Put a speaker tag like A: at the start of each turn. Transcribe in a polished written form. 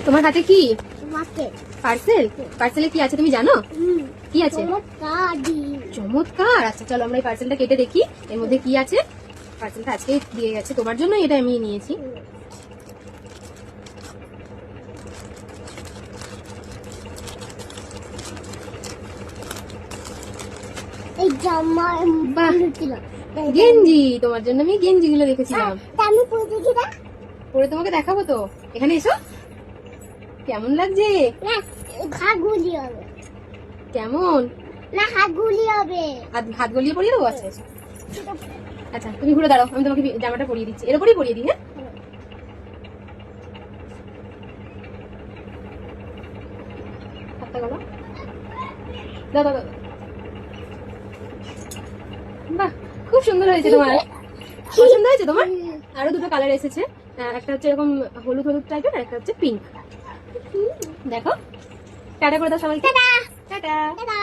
A: তোমার হাতে কি?
B: মার্কেট।
A: পার্সেল? পার্সেলে কি আছে তুমি জানো? কি আছে?
B: চমৎকার।
A: চমৎকার। আচ্ছা চলো আমরা এই পার্সেলটা কেটে দেখি এর মধ্যে কি আছে। পার্সেলটা আজকে দিয়ে গেছে, তোমার জন্য এটা আমি নিয়েছি।
B: এই জামা
A: বাহ, গেঞ্জি। তোমার জন্য আমি গেঞ্জি গুলো রেখেছিলাম।
B: আমি পরে দেখি না।
A: পরে তোমাকে দেখাবো তো। এখানে এসো, কেমন লাগছে?
B: না হাত গুলি হবে।
A: কেমন?
B: না হাত গুলি হবে।
A: হাত গলিয়ে পরিয়ে দেবো? আচ্ছা আচ্ছা। আচ্ছা তুমি ঘুরে দাঁড়াও, আমি তোমাকে জামাটা পরিয়ে দিচ্ছি, এর উপরেই পরিয়ে দিই। হ্যাঁ, হাতটা গলো। দাও দাও দাও। বাহ, খুব সুন্দর হয়েছে তোমার। পছন্দ হয়েছে তোমার? আরো দুটো কালার এসেছে, একটা হচ্ছে এরকম হলুদ হলুদ টাইপের, আর একটা হচ্ছে পিঙ্ক। দেখো, টাটা করে দাও সবাইকে।
B: টাটা।
A: টাটা।
B: টাটা।